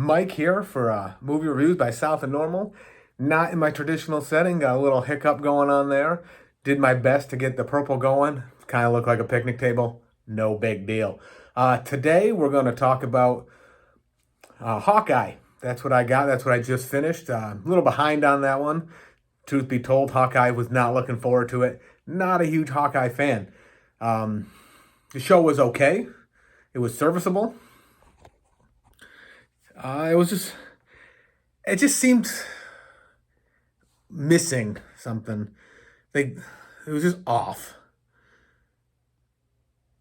Mike here for movie reviews by South and Normal. Not in my traditional setting, got a little hiccup going on there. Did my best to get the purple going. Kind of looked like a picnic table. No big deal. Today we're going to talk about Hawkeye. That's what I got. That's what I just finished. A little behind on that one. Truth be told, Hawkeye was not looking forward to it. Not a huge Hawkeye fan. The show was okay. It was serviceable. It just seemed missing something. It was just off.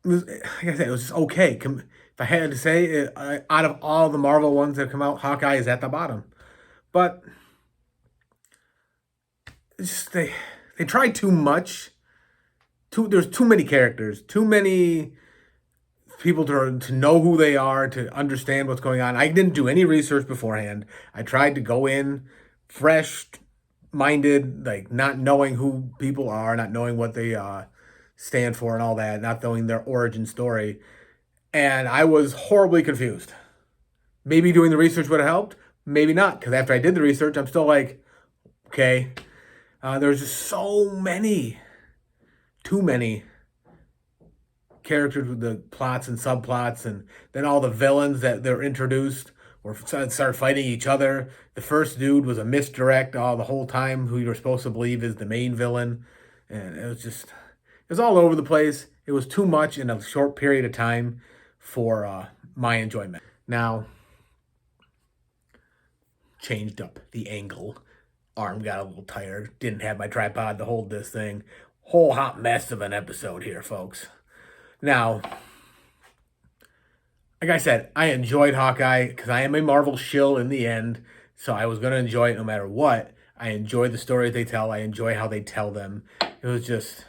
Like I said, it was just okay. If I had to say, out of all the Marvel ones that have come out, Hawkeye is at the bottom. But it's just they tried too much. There's too many characters, too many people to know who they are, to understand what's going on. I didn't do any research beforehand. I tried to go in fresh minded, like not knowing who people are, not knowing what they stand for and all that, not knowing their origin story. And I was horribly confused. Maybe doing the research would have helped, maybe not, because after I did the research, I'm still like, okay. There's just so many, too many characters with the plots and subplots, and then all the villains that they're introduced or start fighting each other. The first dude was a misdirect all the whole time, who you're supposed to believe is the main villain, and it was all over the place. It was too much in a short period of time for my enjoyment. Now, changed up the angle. Arm got a little tired. Didn't have my tripod to hold this thing. Whole hot mess of an episode here, folks. Now, like I said, I enjoyed Hawkeye because I am a Marvel shill in the end, so I was going to enjoy it no matter what. I enjoy the stories they tell. I enjoy how they tell them. It was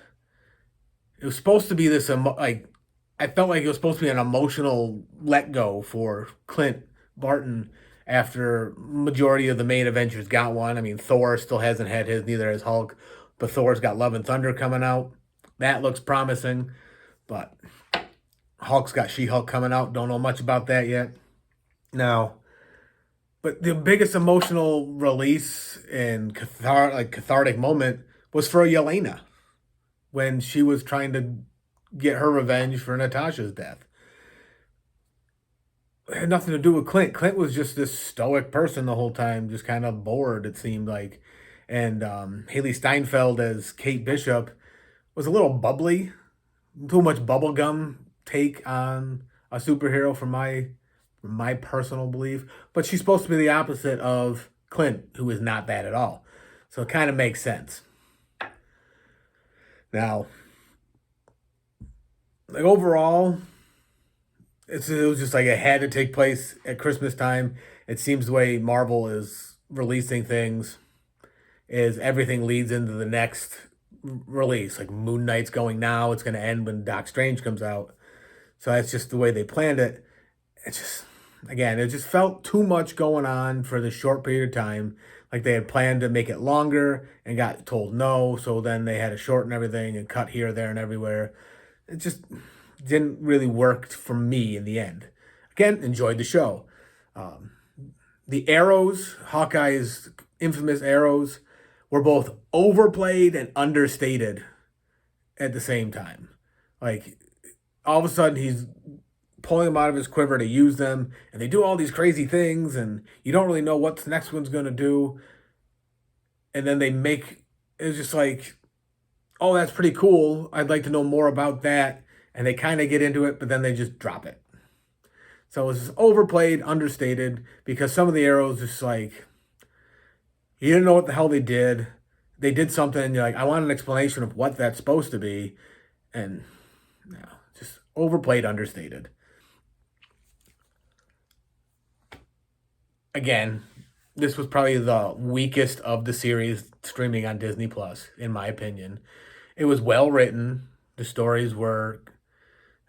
supposed to be this, I felt like it was supposed to be an emotional let go for Clint Barton after majority of the main Avengers got one. I mean, Thor still hasn't had his, neither has Hulk, but Thor's got Love and Thunder coming out. That looks promising. But Hulk's got She-Hulk coming out. Don't know much about that yet. Now, but the biggest emotional release and cathartic moment was for Yelena when she was trying to get her revenge for Natasha's death. It had nothing to do with Clint. Clint was just this stoic person the whole time, just kind of bored, it seemed like. And Haley Steinfeld as Kate Bishop was a little bubbly. Too much bubblegum take on a superhero from my personal belief. But she's supposed to be the opposite of Clint, who is not that at all. So it kind of makes sense. Now, like overall, it was just like it had to take place at Christmas time. It seems the way Marvel is releasing things is everything leads into the next release. Like Moon Knight's going now. It's going to end when Doc Strange comes out. So that's just the way they planned it. It just felt too much going on for this short period of time. Like they had planned to make it longer and got told no. So then they had to shorten everything and cut here, there, and everywhere. It just didn't really work for me in the end. Again, enjoyed the show. The arrows, Hawkeye's infamous arrows, were both overplayed and understated at the same time. Like, all of a sudden, he's pulling them out of his quiver to use them, and they do all these crazy things, and you don't really know what the next one's going to do. And then it's just like, oh, that's pretty cool. I'd like to know more about that. And they kind of get into it, but then they just drop it. So it was just overplayed, understated, because some of the arrows just like, you didn't know what the hell they did. They did something, and you're like, I want an explanation of what that's supposed to be. And just overplayed, understated. Again, this was probably the weakest of the series streaming on Disney Plus, in my opinion. It was well written. The stories were,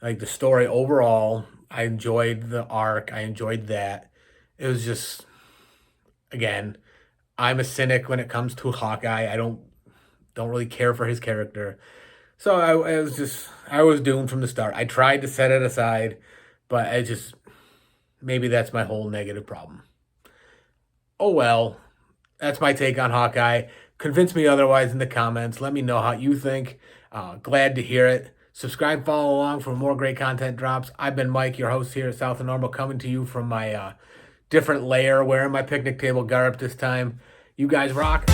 like the story overall, I enjoyed the arc. I enjoyed that. It was just, again, I'm a cynic when it comes to Hawkeye. I don't really care for his character. So I was doomed from the start. I tried to set it aside, but maybe that's my whole negative problem. oh well. That's my take on Hawkeye. Convince me otherwise in the comments. Let me know how you think. Glad to hear it. Subscribe, follow along for more great content drops. I've been Mike, your host here at South of Normal, coming to you from my different lair, wearing my picnic table garb this time. You guys rock.